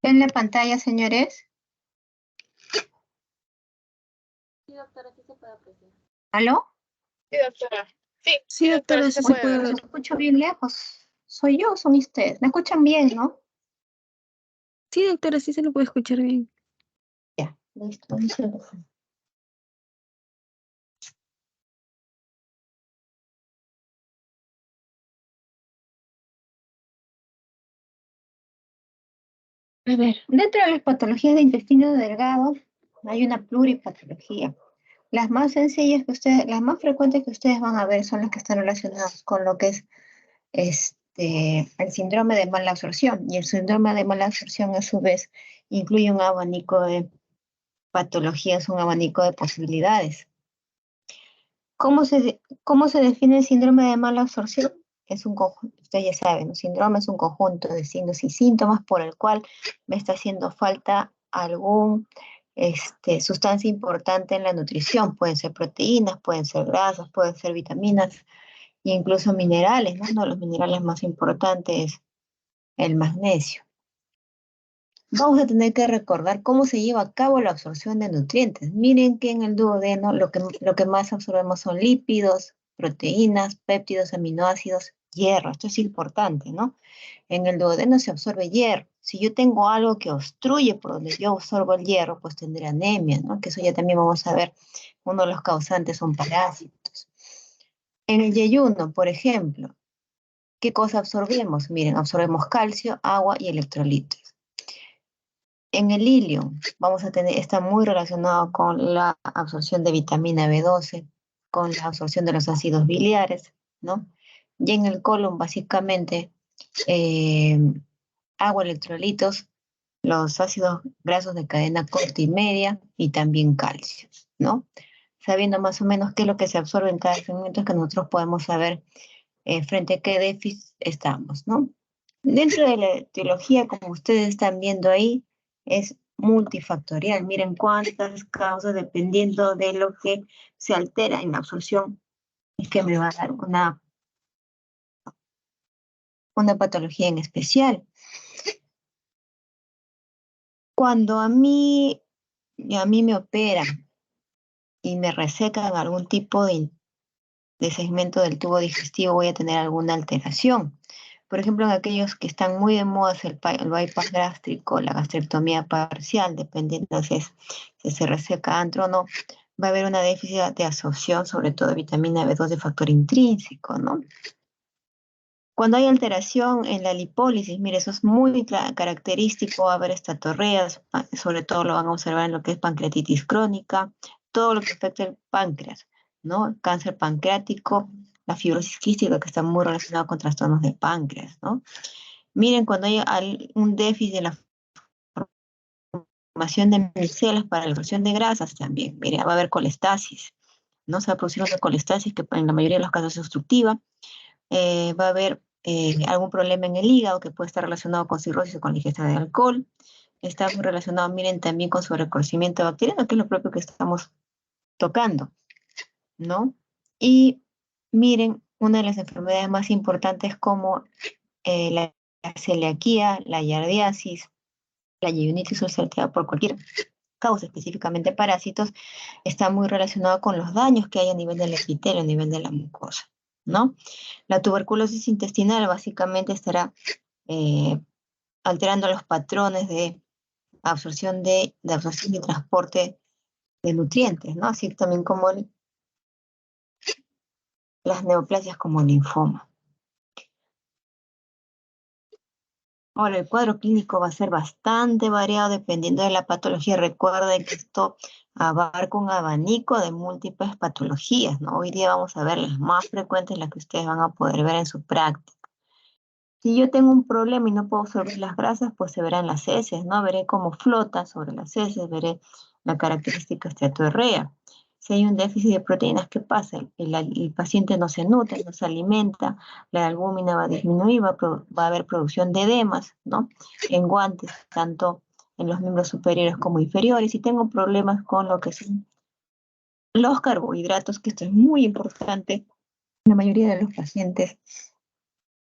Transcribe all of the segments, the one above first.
¿Ven la pantalla, señores? Sí, doctora, sí se puede apreciar. ¿Aló? Sí, doctora. Sí, doctora, sí se puede Se ver. escucha bien lejos. ¿Soy yo o son ustedes? ¿Me escuchan bien, no? Sí, doctora, sí se lo puede escuchar bien. Ya, listo. Un segundo. A ver, dentro de las patologías de intestino delgado hay una pluripatología. Las más sencillas que ustedes, las más frecuentes que ustedes van a ver son las que están relacionadas con lo que es el síndrome de mala absorción. Y el síndrome de mala absorción, a su vez, incluye un abanico de patologías, un abanico de posibilidades. ¿Cómo se define el síndrome de mala absorción? Es un conjunto, ustedes ya saben, un síndrome es un conjunto de signos y síntomas por el cual me está haciendo falta algún sustancia importante en la nutrición. Pueden ser proteínas, pueden ser grasas, pueden ser vitaminas e incluso minerales, ¿no? Uno de los minerales más importantes es el magnesio. Vamos a tener que recordar cómo se lleva a cabo la absorción de nutrientes. Miren que en el duodeno lo que más absorbemos son lípidos, proteínas, péptidos, aminoácidos, hierro. Esto es importante, ¿no? En el duodeno se absorbe hierro. Si yo tengo algo que obstruye por donde yo absorbo el hierro, pues tendré anemia, ¿no? Que eso ya también vamos a ver. Uno de los causantes son parásitos. En el yeyuno, por ejemplo, ¿qué cosa absorbemos? Miren, absorbemos calcio, agua y electrolitos. En el ilio, está muy relacionado con la absorción de vitamina B12, con la absorción de los ácidos biliares, ¿no? Y en el colon, básicamente, agua, electrolitos, los ácidos grasos de cadena corta y media y también calcio, ¿no? Sabiendo más o menos qué es lo que se absorbe en cada segmento, es que nosotros podemos saber frente a qué déficit estamos, ¿no? Dentro de la etiología, como ustedes están viendo ahí, es multifactorial. Miren cuántas causas, dependiendo de lo que se altera en la absorción, es que me va a dar una patología en especial. Cuando a mí me operan y me resecan algún tipo de segmento del tubo digestivo, voy a tener alguna alteración. Por ejemplo, en aquellos que están muy de moda, el bypass gástrico, la gastrectomía parcial, dependiendo si se reseca antro o no, va a haber una déficit de absorción, sobre todo de vitamina B2 de factor intrínseco, ¿no? Cuando hay alteración en la lipólisis, mire, eso es muy característico, va a haber estatorreas, sobre todo lo van a observar en lo que es pancreatitis crónica, todo lo que afecta el páncreas, ¿no? Cáncer pancreático, la fibrosis quística, que está muy relacionada con trastornos de páncreas, ¿no? Miren, cuando hay un déficit de la formación de micelas para la absorción de grasas también, mire, va a haber colestasis, ¿no? Se va a producir una colestasis que en la mayoría de los casos es obstructiva, va a haber algún problema en el hígado que puede estar relacionado con cirrosis o con la ingesta de alcohol. Está muy relacionado, miren, también con sobrecrecimiento bacteriano, que es lo propio que estamos tocando, ¿no? Y miren, una de las enfermedades más importantes como la celiaquía, la yardiasis, la yeunitis ulcerativa por cualquier causa, específicamente parásitos, está muy relacionado con los daños que hay a nivel del epitelio, a nivel de la mucosa, ¿no? La tuberculosis intestinal básicamente estará alterando los patrones de absorción y transporte de nutrientes, ¿no? Así también como las neoplasias como el linfoma. Ahora, el cuadro clínico va a ser bastante variado dependiendo de la patología. Recuerden que esto abarca un abanico de múltiples patologías, ¿no? Hoy día vamos a ver las más frecuentes, las que ustedes van a poder ver en su práctica. Si yo tengo un problema y no puedo absorber las grasas, pues se verán las heces, ¿no? Veré cómo flota sobre las heces, veré la característica esteatorrea. Si hay un déficit de proteínas, ¿qué pasa? El paciente no se nutre, no se alimenta, la albúmina va a disminuir, va a haber producción de edemas, ¿no? En guantes, tanto en los miembros superiores como inferiores. Y tengo problemas con lo que son los carbohidratos, que esto es muy importante. La mayoría de los pacientes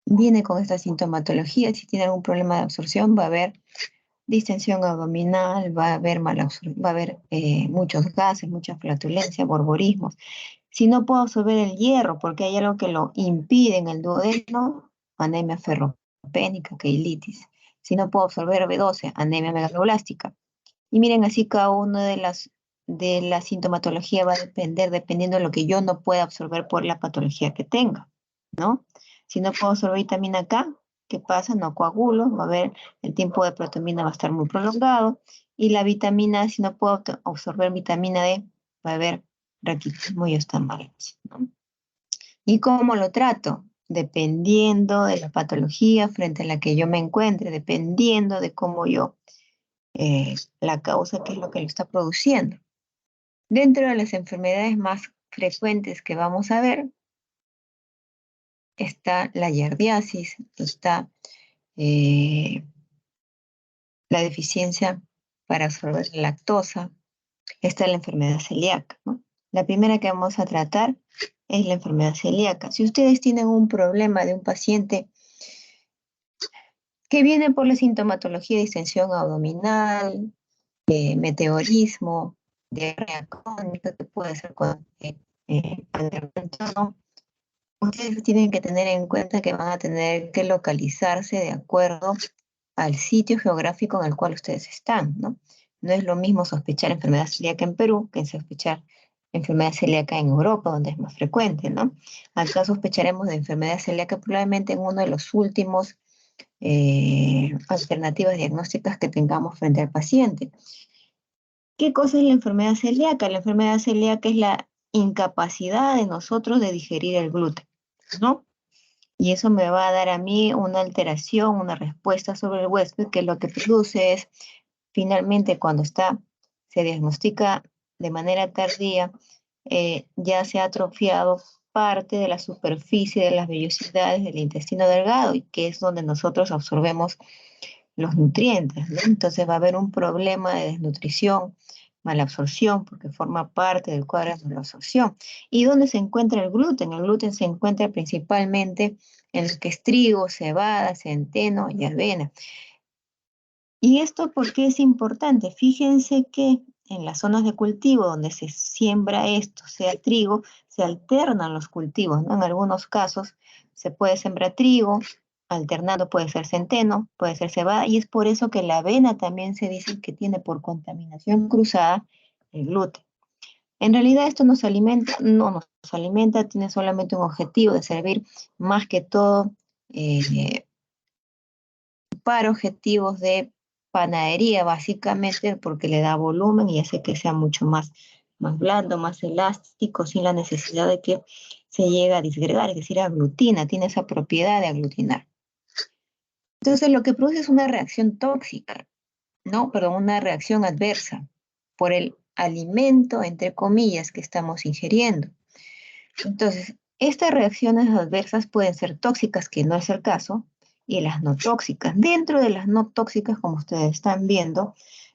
viene con esta sintomatología. Si tiene algún problema de absorción, va a haber distensión abdominal, va a haber muchos gases, mucha flatulencia, borborismos. Si no puedo absorber el hierro porque hay algo que lo impide en el duodeno, anemia ferropénica, keilitis. Si no puedo absorber B12, anemia megaloblástica. Y miren, así cada una de la sintomatología va a depender dependiendo de lo que yo no pueda absorber por la patología que tenga, ¿no? Si no puedo absorber vitamina K, ¿qué pasa? No coagulo, va a haber, el tiempo de protomina va a estar muy prolongado. Y la vitamina, si no puedo absorber vitamina D, va a haber raquitismo y estamalencia, ¿no? ¿Y cómo lo trato? Dependiendo de la patología frente a la que yo me encuentre, dependiendo de cómo yo, la causa, que es lo que lo está produciendo. Dentro de las enfermedades más frecuentes que vamos a ver, está la giardiasis, está la deficiencia para absorber la lactosa, está la enfermedad celíaca, ¿no? La primera que vamos a tratar es la enfermedad celíaca. Si ustedes tienen un problema de un paciente que viene por la sintomatología de distensión abdominal, meteorismo, diarrea crónica, que puede ser con ¿no? Ustedes tienen que tener en cuenta que van a tener que localizarse de acuerdo al sitio geográfico en el cual ustedes están, ¿no? No es lo mismo sospechar enfermedad celíaca en Perú que sospechar enfermedad celíaca en Europa, donde es más frecuente, ¿no? Acá sospecharemos de enfermedad celíaca probablemente en uno de los últimos alternativas diagnósticas que tengamos frente al paciente. ¿Qué cosa es la enfermedad celíaca? La enfermedad celíaca es la incapacidad de nosotros de digerir el gluten, ¿no? Y eso me va a dar a mí una alteración, una respuesta sobre el huésped, que lo que produce es, finalmente, cuando se diagnostica de manera tardía, ya se ha atrofiado parte de la superficie de las vellosidades del intestino delgado, y que es donde nosotros absorbemos los nutrientes, ¿no? Entonces va a haber un problema de desnutrición, malabsorción, porque forma parte del cuadro de malabsorción. ¿Y dónde se encuentra el gluten? El gluten se encuentra principalmente en lo que es trigo, cebada, centeno y avena. ¿Y esto por qué es importante? Fíjense que en las zonas de cultivo donde se siembra esto, sea trigo, se alternan los cultivos, ¿no? En algunos casos se puede sembrar trigo, alternando puede ser centeno, puede ser cebada, y es por eso que la avena también se dice que tiene por contaminación cruzada el gluten. En realidad esto no nos alimenta, tiene solamente un objetivo de servir más que todo para objetivos de panadería, básicamente, porque le da volumen y hace que sea mucho más blando, más elástico, sin la necesidad de que se llegue a disgregar, es decir, aglutina, tiene esa propiedad de aglutinar. Entonces, lo que produce es una reacción tóxica, ¿no? Perdón, una reacción adversa por el alimento, entre comillas, que estamos ingiriendo. Entonces, estas reacciones adversas pueden ser tóxicas, que no es el caso, y las no tóxicas. Dentro de las no tóxicas, como ustedes están viendo,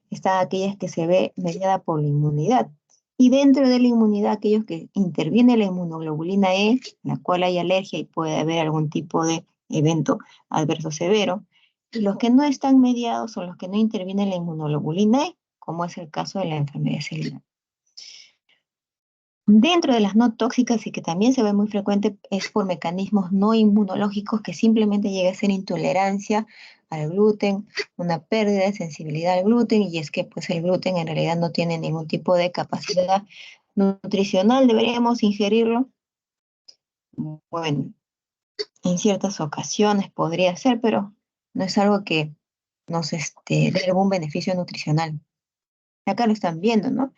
están aquellas que se ve mediada por la inmunidad. Y dentro de la inmunidad, aquellos que interviene la inmunoglobulina E, la cual hay alergia y puede haber algún tipo de evento adverso severo. Y los que no están mediados son los que no interviene la inmunoglobulina E, como es el caso de la enfermedad celíaca. Dentro de las no tóxicas y que también se ve muy frecuente es por mecanismos no inmunológicos, que simplemente llega a ser intolerancia al gluten, una pérdida de sensibilidad al gluten, y es que pues el gluten en realidad no tiene ningún tipo de capacidad nutricional. ¿Deberíamos ingerirlo? Bueno, en ciertas ocasiones podría ser, pero no es algo que nos dé algún beneficio nutricional. Acá lo están viendo, ¿no?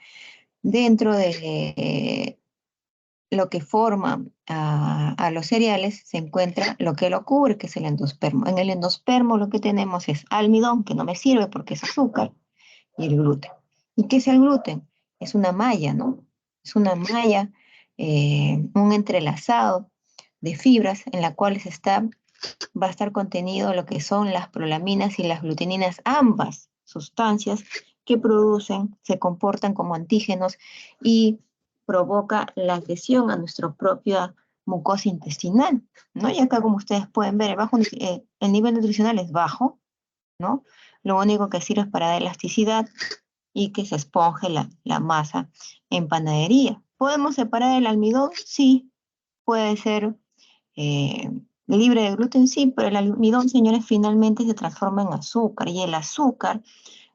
Dentro de lo que forma a los cereales se encuentra lo que lo cubre, que es el endospermo. En el endospermo lo que tenemos es almidón, que no me sirve porque es azúcar, y el gluten. ¿Y qué es el gluten? Es una malla, ¿no? Es una malla, un entrelazado de fibras en la cual va a estar contenido lo que son las prolaminas y las glutininas, ambas sustancias que se comportan como antígenos y provoca la adhesión a nuestra propia mucosa intestinal, ¿no? Y acá, como ustedes pueden ver, el nivel nutricional es bajo, ¿no? lo único que sirve es para dar elasticidad y que se esponje la masa en panadería. ¿Podemos separar el almidón? Sí, puede ser libre de gluten, sí, pero el almidón, señores, finalmente se transforma en azúcar y el azúcar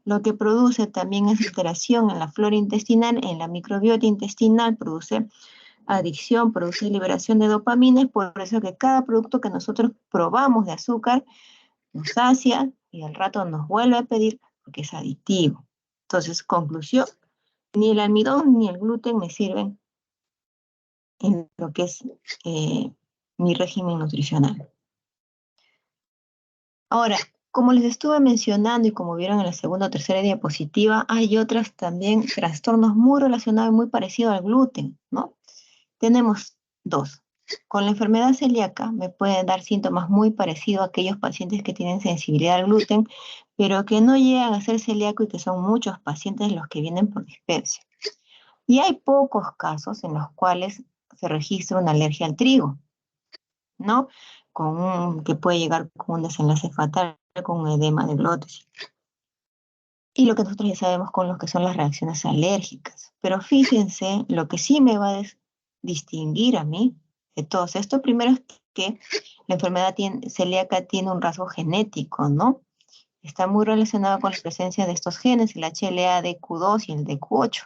lo que produce también es alteración en la flora intestinal, en la microbiota intestinal, produce adicción, produce liberación de dopamina, es por eso que cada producto que nosotros probamos de azúcar nos sacia y al rato nos vuelve a pedir porque es adictivo. Entonces, conclusión, ni el almidón ni el gluten me sirven en lo que es mi régimen nutricional. Ahora, como les estuve mencionando y como vieron en la segunda o tercera diapositiva, hay otros también trastornos muy relacionados y muy parecidos al gluten, ¿no? Tenemos dos. Con la enfermedad celíaca me pueden dar síntomas muy parecidos a aquellos pacientes que tienen sensibilidad al gluten, pero que no llegan a ser celíacos y que son muchos pacientes los que vienen por dispepsia. Y hay pocos casos en los cuales se registra una alergia al trigo, ¿no? Que puede llegar con un desenlace fatal, con un edema de glótesis. Y lo que nosotros ya sabemos con lo que son las reacciones alérgicas. Pero fíjense, lo que sí me va a distinguir a mí de todos esto, primero es que la enfermedad celíaca tiene un rasgo genético, ¿no? Está muy relacionado con la presencia de estos genes, el HLA-DQ2 y el DQ8.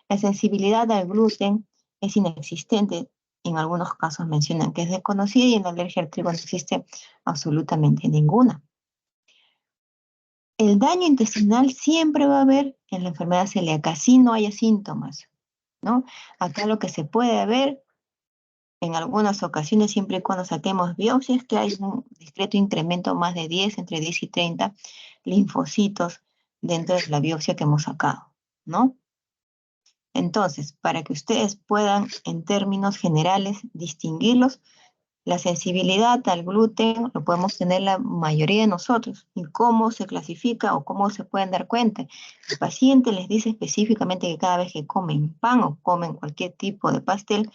La sensibilidad al gluten es inexistente. En algunos casos mencionan que es desconocida y en la alergia al trigo no existe absolutamente ninguna. El daño intestinal siempre va a haber en la enfermedad celíaca, si no haya síntomas, ¿no? Acá lo que se puede ver en algunas ocasiones, siempre y cuando saquemos biopsias, que hay un discreto incremento más de 10, entre 10 y 30 linfocitos dentro de la biopsia que hemos sacado, ¿no? Entonces, para que ustedes puedan, en términos generales, distinguirlos, la sensibilidad al gluten lo podemos tener la mayoría de nosotros. ¿Y cómo se clasifica o cómo se pueden dar cuenta? El paciente les dice específicamente que cada vez que comen pan o comen cualquier tipo de pastel,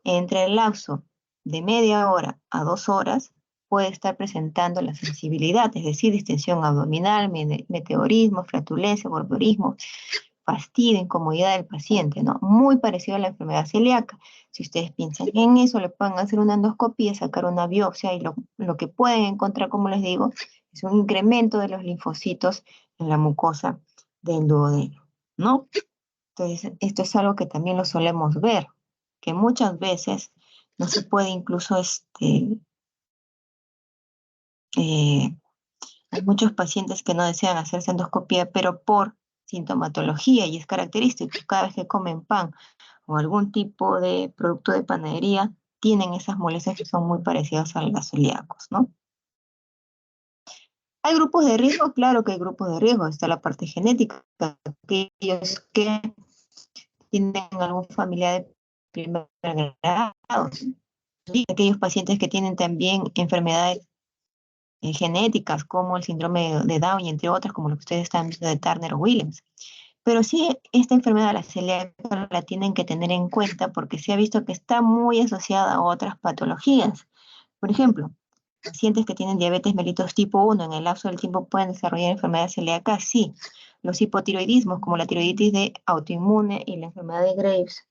entre el lapso de media hora a 2 horas, puede estar presentando la sensibilidad, es decir, distensión abdominal, meteorismo, flatulencia, borborismo, fastidio, incomodidad del paciente, ¿no? Muy parecido a la enfermedad celíaca. Si ustedes piensan en eso, le pueden hacer una endoscopia, sacar una biopsia y lo que pueden encontrar, como les digo, es un incremento de los linfocitos en la mucosa del duodeno, ¿no? Entonces, esto es algo que también lo solemos ver, que muchas veces no se puede incluso, hay muchos pacientes que no desean hacerse endoscopia, pero por sintomatología, y es característico, cada vez que comen pan o algún tipo de producto de panadería, tienen esas molestias que son muy parecidas a los celíacos, ¿no? ¿Hay grupos de riesgo? Claro que hay grupos de riesgo. Está la parte genética, aquellos que tienen algún familiar de primer grado, y aquellos pacientes que tienen también enfermedades genéticas como el síndrome de Down y entre otras, como lo que ustedes están viendo de Turner o Williams. Pero sí, esta enfermedad, la celíaca, la tienen que tener en cuenta porque se ha visto que está muy asociada a otras patologías. Por ejemplo, pacientes que tienen diabetes mellitus tipo 1 en el lapso del tiempo pueden desarrollar enfermedad celíaca, sí. Los hipotiroidismos, como la tiroiditis de autoinmune y la enfermedad de Graves,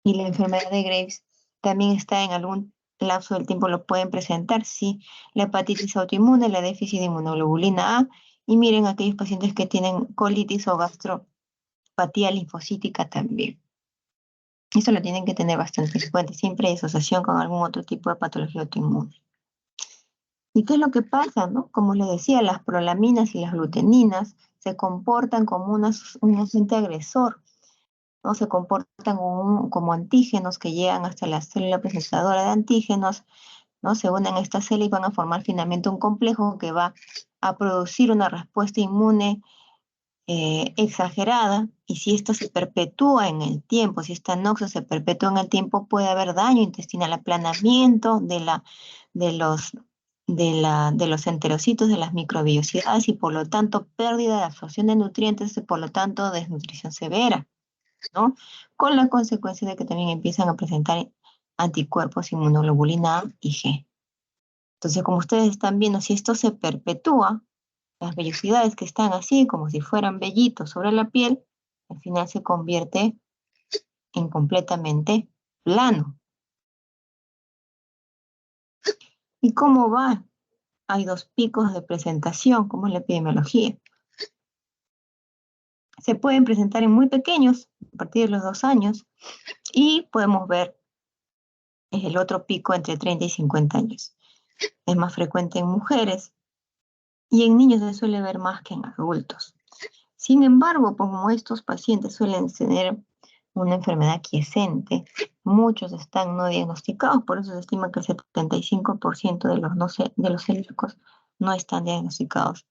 y la enfermedad de Graves también está en algún lapso del tiempo, lo pueden presentar, sí. La hepatitis autoinmune, la déficit de inmunoglobulina A, y miren aquellos pacientes que tienen colitis o gastropatía linfocítica también. Eso lo tienen que tener bastante en cuenta. Siempre hay asociación con algún otro tipo de patología autoinmune. ¿Y qué es lo que pasa, no? Como les decía, las prolaminas y las gluteninas se comportan como un agente agresor, ¿no? Se comportan como antígenos que llegan hasta la célula presentadora de antígenos, ¿no? Se unen a esta célula y van a formar finalmente un complejo que va a producir una respuesta inmune exagerada, y si esto se perpetúa en el tiempo, si esta noxo se perpetúa en el tiempo, puede haber daño intestinal, aplanamiento de los enterocitos, de las microvellosidades, y por lo tanto pérdida de absorción de nutrientes y por lo tanto desnutrición severa, ¿no? Con la consecuencia de que también empiezan a presentar anticuerpos inmunoglobulina A y G. Entonces, como ustedes están viendo, si esto se perpetúa, las vellosidades que están así, como si fueran vellitos sobre la piel, al final se convierte en completamente plano. ¿Y cómo va? Hay dos picos de presentación, como es la epidemiología. Se pueden presentar en muy pequeños, a partir de los 2 años, y podemos ver el otro pico entre 30 y 50 años. Es más frecuente en mujeres y en niños se suele ver más que en adultos. Sin embargo, como estos pacientes suelen tener una enfermedad quiescente, muchos están no diagnosticados, por eso se estima que el 75% de los celíacos no están diagnosticados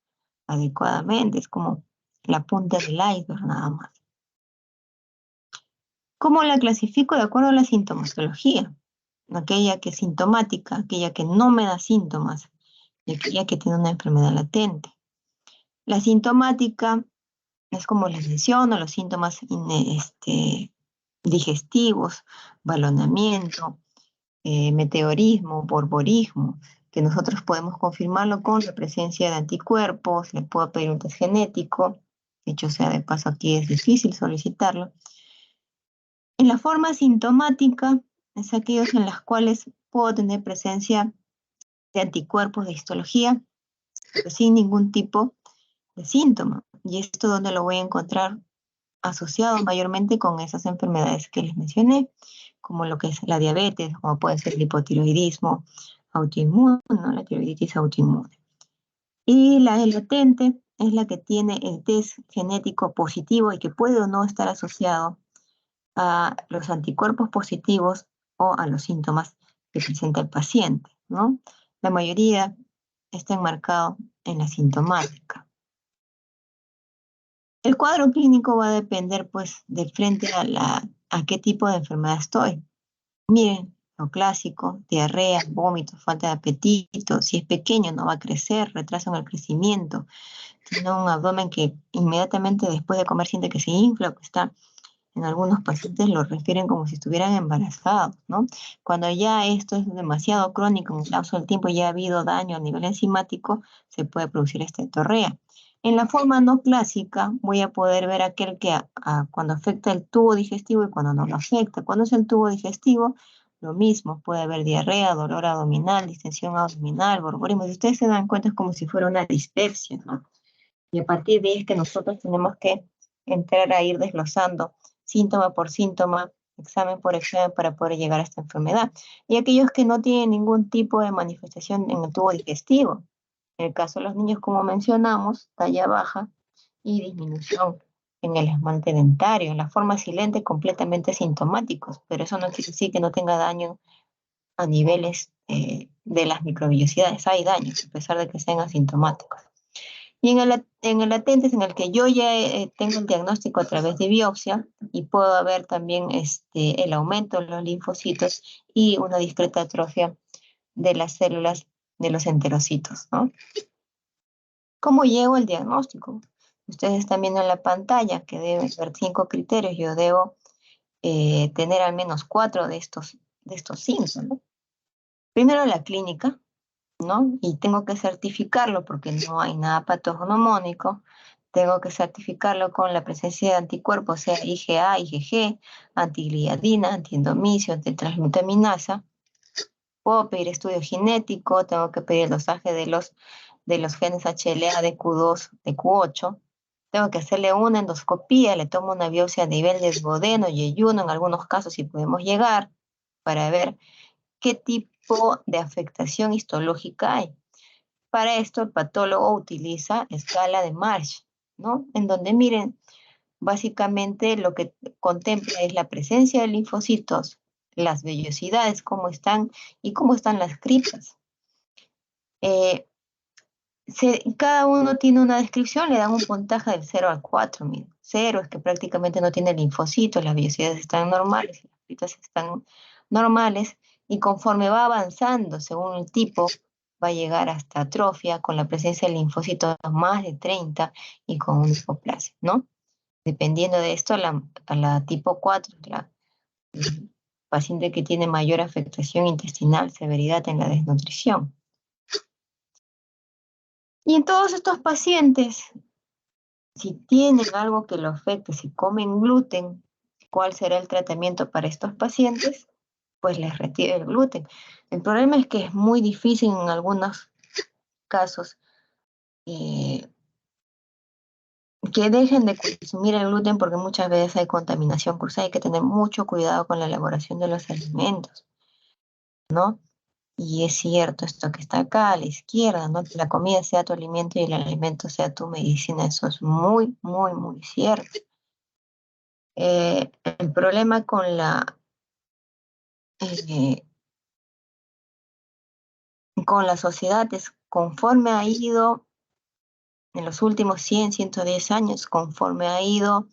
adecuadamente. Es como la punta del iceberg nada más. ¿Cómo la clasifico? De acuerdo a la sintomatología. Aquella que es sintomática, aquella que no me da síntomas y aquella que tiene una enfermedad latente. La sintomática es como les menciono, los síntomas digestivos, balonamiento, meteorismo, borborismo, que nosotros podemos confirmarlo con la presencia de anticuerpos, le puedo pedir un test genético, dicho sea de paso aquí es difícil solicitarlo. En la forma sintomática es aquellos en las cuales puedo tener presencia de anticuerpos de histología, pero sin ningún tipo de síntoma. Y esto donde lo voy a encontrar asociado mayormente con esas enfermedades que les mencioné, como lo que es la diabetes, como puede ser el hipotiroidismo autoinmune, ¿no? La tiroiditis autoinmune. Y la latente es la que tiene el test genético positivo y que puede o no estar asociado a los anticuerpos positivos o a los síntomas que presenta el paciente, ¿no? La mayoría está enmarcado en la sintomática. El cuadro clínico va a depender, pues, de frente a qué tipo de enfermedad estoy. Miren, lo clásico, diarrea, vómitos, falta de apetito. Si es pequeño, no va a crecer, retraso en el crecimiento. Tiene un abdomen que inmediatamente después de comer siente que se infla, que está. En algunos pacientes lo refieren como si estuvieran embarazados, ¿no? Cuando ya esto es demasiado crónico, en el lapso del tiempo ya ha habido daño a nivel enzimático, se puede producir esta diarrea. En la forma no clásica voy a poder ver aquel que cuando afecta el tubo digestivo y cuando no lo afecta. Cuando es el tubo digestivo, lo mismo, puede haber diarrea, dolor abdominal, distensión abdominal, borborismo. Si ustedes se dan cuenta es como si fuera una dispepsia, ¿no? Y a partir de ahí es que nosotros tenemos que entrar a ir desglosando síntoma por síntoma, examen por examen para poder llegar a esta enfermedad. Y aquellos que no tienen ningún tipo de manifestación en el tubo digestivo. En el caso de los niños, como mencionamos, talla baja y disminución en el esmalte dentario, en la forma silente completamente sintomáticos, pero eso no quiere decir que no tenga daño a niveles de las microvellosidades. Hay daños, a pesar de que sean asintomáticos. Y en el latente es en el que yo ya tengo el diagnóstico a través de biopsia y puedo ver también el aumento de los linfocitos y una discreta atrofia de las células de los enterocitos, ¿no? ¿Cómo llego al diagnóstico? Ustedes están viendo en la pantalla que deben ver 5 criterios. Yo debo tener al menos 4 de estos síntomas, ¿no? Primero la clínica, ¿no? Y tengo que certificarlo porque no hay nada patognomónico. Tengo que certificarlo con la presencia de anticuerpos, sea IgA, IgG, antigliadina, antiendomicio, antitransglutaminasa. Puedo pedir estudio genético, tengo que pedir el dosaje de los genes HLA de Q2, de Q8. Tengo que hacerle una endoscopía, le tomo una biopsia a nivel de duodeno y yeyuno, en algunos casos si podemos llegar, para ver qué tipo de afectación histológica hay. Para esto, el patólogo utiliza escala de Marsh, ¿no? En donde, miren, básicamente lo que contempla es la presencia de linfocitos, las vellosidades, cómo están y cómo están las criptas. Cada uno tiene una descripción, le dan un puntaje del 0 al 4. Miren. 0 es que prácticamente no tiene linfocitos, las vellosidades están normales, las criptas están normales, y conforme va avanzando, según el tipo, va a llegar hasta atrofia con la presencia de linfocitos más de 30 y con un hipoplasia, ¿no? Dependiendo de esto, a la tipo 4, el paciente que tiene mayor afectación intestinal, severidad en la desnutrición. Y en todos estos pacientes, si tienen algo que lo afecte, si comen gluten, ¿cuál será el tratamiento para estos pacientes? Pues les retira el gluten. El problema es que es muy difícil en algunos casos que dejen de consumir el gluten porque muchas veces hay contaminación cruzada. Hay que tener mucho cuidado con la elaboración de los alimentos, ¿no? Y es cierto esto que está acá a la izquierda, ¿no? Que la comida sea tu alimento y el alimento sea tu medicina. Eso es muy, muy, muy cierto. El problema eh, con la sociedad es conforme ha ido en los últimos 100, 110 años, conforme ha ido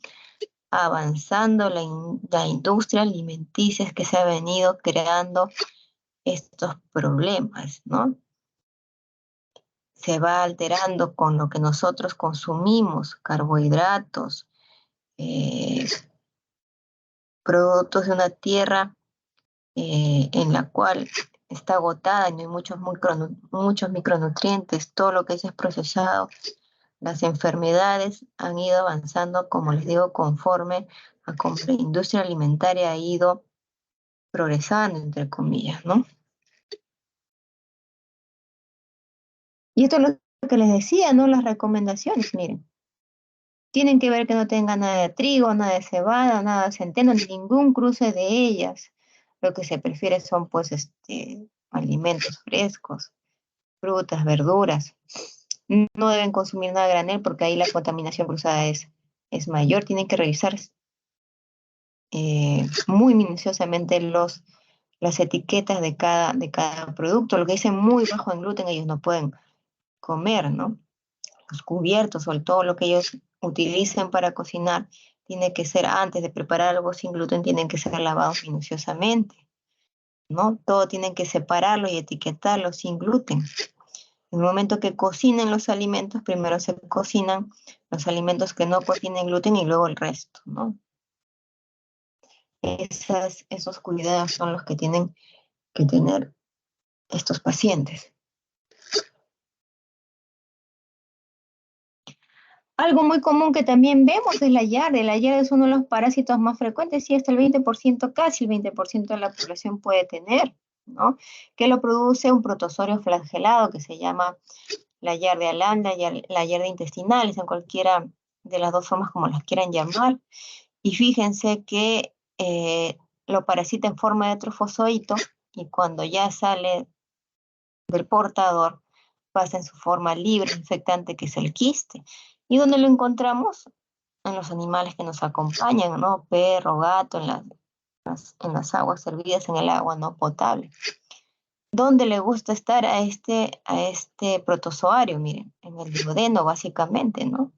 avanzando la industria alimenticia, es que se ha venido creando estos problemas, ¿no? Se va alterando con lo que nosotros consumimos, carbohidratos, eh, productos de una tierra en la cual está agotada y no hay muchos micronutrientes, todo lo que es procesado. Las enfermedades han ido avanzando, como les digo, conforme a cómo la industria alimentaria ha ido progresando, entre comillas, ¿no? Y esto es lo que les decía, ¿no? Las recomendaciones, miren. Tienen que ver que no tenga nada de trigo, nada de cebada, nada de centeno, ningún cruce de ellas. Lo que se prefiere son, pues, alimentos frescos, frutas, verduras. No deben consumir nada a granel porque ahí la contaminación cruzada es mayor. Tienen que revisar muy minuciosamente las etiquetas de cada producto. Lo que dice muy bajo en gluten, ellos no pueden comer, ¿no? Los cubiertos o todo lo que ellos utilicen para cocinar tiene que ser antes de preparar algo sin gluten, tienen que ser lavados minuciosamente, ¿no? Todo tienen que separarlo y etiquetarlo sin gluten. En el momento que cocinen los alimentos, primero se cocinan los alimentos que no contienen gluten y luego el resto, ¿no? Esos cuidados son los que tienen que tener estos pacientes. Algo muy común que también vemos es la yarda. La yarda es uno de los parásitos más frecuentes y hasta el 20%, casi el 20% de la población puede tener, ¿no? Que lo produce un protozorio flagelado que se llama la yarda lambda, la yarda intestinal, en cualquiera de las dos formas como las quieran llamar. Y fíjense que lo parasita en forma de trofozoito y cuando ya sale del portador pasa en su forma libre infectante que es el quiste. ¿Y dónde lo encontramos? En los animales que nos acompañan, ¿no? Perro, gato, en las aguas servidas en el agua no potable. ¿Dónde le gusta estar a este protozoario? Miren, en el duodeno básicamente, ¿no?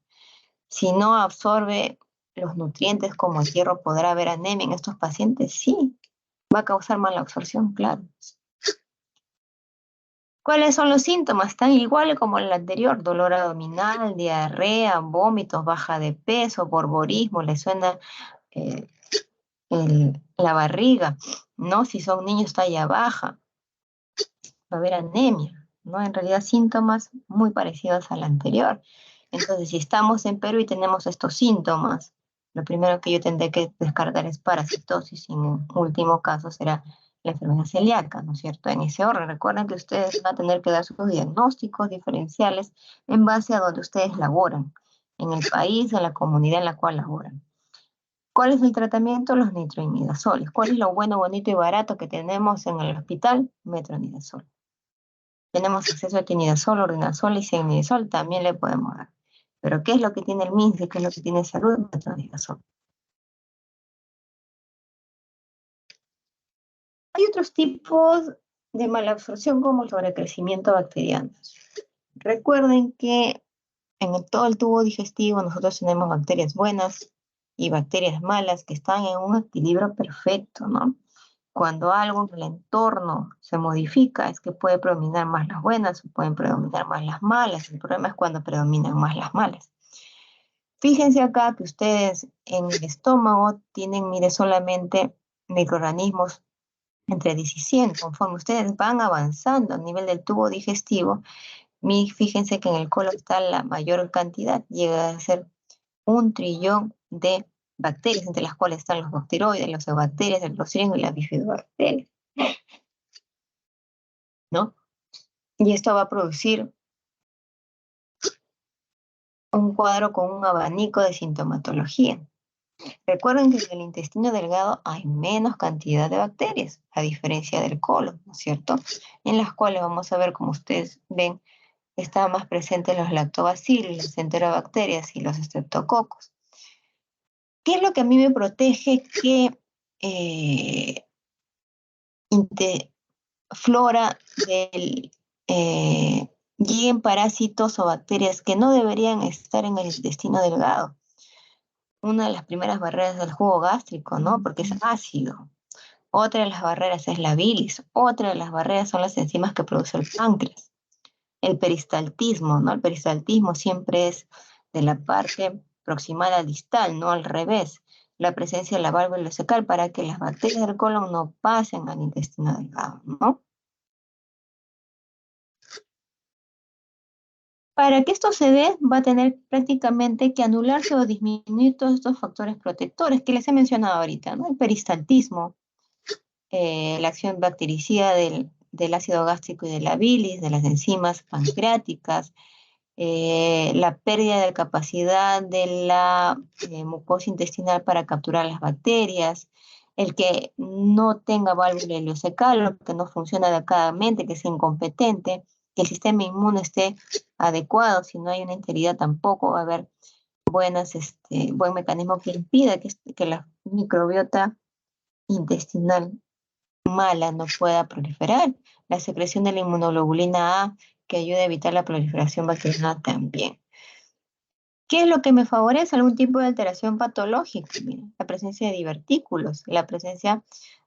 Si no absorbe los nutrientes como el hierro, ¿podrá haber anemia en estos pacientes? Sí, va a causar mala absorción, claro. ¿Cuáles son los síntomas? Tan igual como el anterior, dolor abdominal, diarrea, vómitos, baja de peso, borborismo, le suena eh, la barriga, ¿no? Si son niños, talla baja, va a haber anemia, ¿no? En realidad síntomas muy parecidos al anterior. Entonces, si estamos en Perú y tenemos estos síntomas, lo primero que yo tendré que descartar es parasitosis y en último caso será la enfermedad celíaca, ¿no es cierto? En ese orden, recuerden que ustedes van a tener que dar sus diagnósticos diferenciales en base a donde ustedes laboran, en el país, en la comunidad en la cual laboran. ¿Cuál es el tratamiento? Los nitroimidazoles. ¿Cuál es lo bueno, bonito y barato que tenemos en el hospital? Metronidazol. Tenemos acceso a tinidazol, ordinazol y cianidazol, también le podemos dar. Pero ¿qué es lo que tiene el MINSA? ¿Qué es lo que tiene salud? Metronidazol. Hay otros tipos de malabsorción como el sobrecrecimiento bacteriano. Recuerden que en todo el tubo digestivo nosotros tenemos bacterias buenas y bacterias malas que están en un equilibrio perfecto, ¿no? Cuando algo en el entorno se modifica es que puede predominar más las buenas o pueden predominar más las malas. El problema es cuando predominan más las malas. Fíjense acá que ustedes en el estómago tienen, mire, solamente microorganismos entre 10 y 100. Conforme ustedes van avanzando a nivel del tubo digestivo, Fíjense que en el colon está la mayor cantidad, llega a ser 1 trillón de bacterias, entre las cuales están los bacteroides, las bacterias, el Clostridium y las bifidobacterias, ¿no? Y esto va a producir un cuadro con un abanico de sintomatología. Recuerden que en el intestino delgado hay menos cantidad de bacterias, a diferencia del colon, ¿no es cierto? En las cuales vamos a ver, como ustedes ven, están más presentes los lactobacillus, las enterobacterias y los estreptococos. ¿Qué es lo que a mí me protege que flora del, lleguen parásitos o bacterias que no deberían estar en el intestino delgado? Una de las primeras barreras del jugo gástrico, ¿no? Porque es ácido. Otra de las barreras es la bilis. Otra de las barreras son las enzimas que produce el páncreas. El peristaltismo, ¿no? El peristaltismo siempre es de la parte proximal al distal, no al revés. La presencia de la válvula ileocecal para que las bacterias del colon no pasen al intestino delgado, ¿no? Para que esto se dé, va a tener prácticamente que anularse o disminuir todos estos factores protectores que les he mencionado ahorita, ¿no? El peristaltismo, la acción bactericida del ácido gástrico y de la bilis, de las enzimas pancreáticas, la pérdida de capacidad de la mucosa intestinal para capturar las bacterias, el que no tenga válvula ileocecal, o que no funciona adecuadamente, que sea incompetente, que el sistema inmune esté adecuado, si no hay una enteridad tampoco va a haber buen mecanismo que impida que la microbiota intestinal mala no pueda proliferar. La secreción de la inmunoglobulina A, que ayuda a evitar la proliferación bacteriana también. ¿Qué es lo que me favorece? Algún tipo de alteración patológica. Miren, la presencia de divertículos, la presencia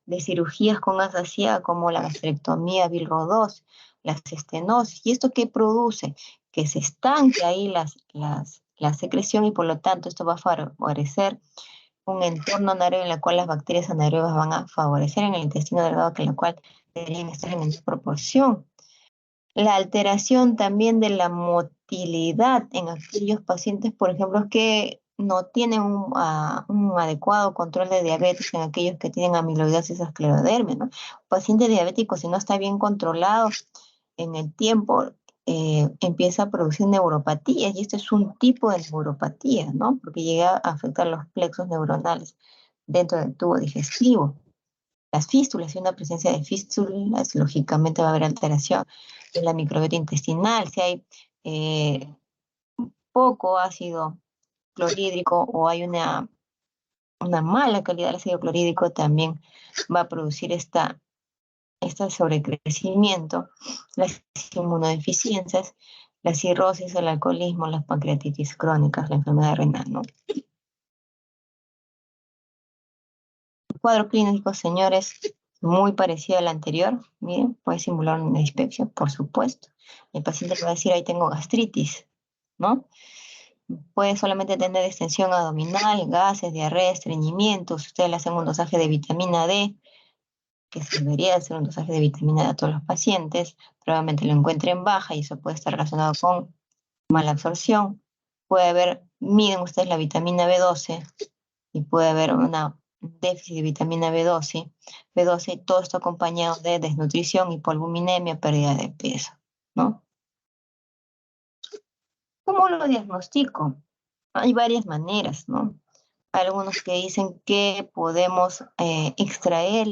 de cirugías con gas ciega como la gastrectomía Bill-Rodós, la estenosis. ¿Y esto qué produce? Que se estanque ahí la secreción y por lo tanto esto va a favorecer un entorno anaerobio en el cual las bacterias anaerobias van a favorecer en el intestino delgado, que en la cual deberían estar en menor proporción. La alteración también de la motilidad en aquellos pacientes, por ejemplo, que no tienen un adecuado control de diabetes, en aquellos que tienen amiloidosis esclerodermia, ¿no? Paciente diabético, si no está bien controlado en el tiempo, empieza a producir neuropatías, y este es un tipo de neuropatía, ¿no? Porque llega a afectar los plexos neuronales dentro del tubo digestivo. Las fístulas, si hay una presencia de fístulas, lógicamente va a haber alteración en la microbiota intestinal. Si hay poco ácido clorhídrico o hay una mala calidad del ácido clorhídrico, también va a producir este sobrecrecimiento, las inmunodeficiencias, la cirrosis, el alcoholismo, las pancreatitis crónicas, la enfermedad renal, ¿no? El cuadro clínico, señores, muy parecido al anterior. Miren, puede simular una dispepsia, por supuesto. El paciente le va a decir, ahí tengo gastritis, ¿no? Puede solamente tener extensión abdominal, gases, diarrea, estreñimiento. Si ustedes le hacen un dosaje de vitamina D, que se debería hacer un dosaje de vitamina D a todos los pacientes, probablemente lo encuentren baja y eso puede estar relacionado con mala absorción. Puede haber, miden ustedes la vitamina B12 y puede haber un déficit de vitamina B12, y todo esto acompañado de desnutrición, hipolbuminemia, pérdida de peso, ¿no? ¿Cómo lo diagnostico? Hay varias maneras, ¿no? Hay algunos que dicen que podemos extraer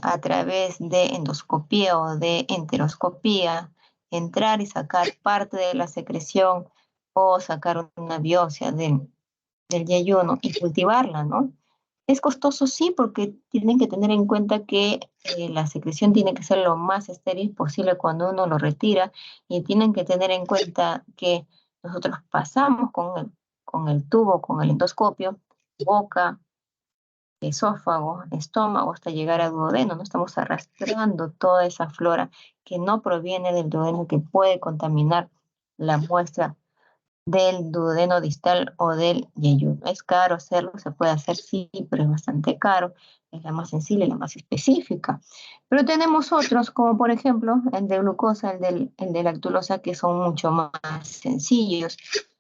a través de endoscopía o de enteroscopía, entrar y sacar parte de la secreción o sacar una biopsia del yeyuno y cultivarla, ¿no? Es costoso, sí, porque tienen que tener en cuenta que la secreción tiene que ser lo más estéril posible cuando uno lo retira, y tienen que tener en cuenta que nosotros pasamos con el tubo, con el endoscopio, boca, esófago, estómago, hasta llegar a duodeno, no estamos arrastrando toda esa flora que no proviene del duodeno, que puede contaminar la muestra del duodeno distal o del yeyuno. ¿Es caro hacerlo? Se puede hacer, sí, pero es bastante caro. Es la más sensible, la más específica. Pero tenemos otros, como por ejemplo el de glucosa, el de lactulosa, que son mucho más sencillos,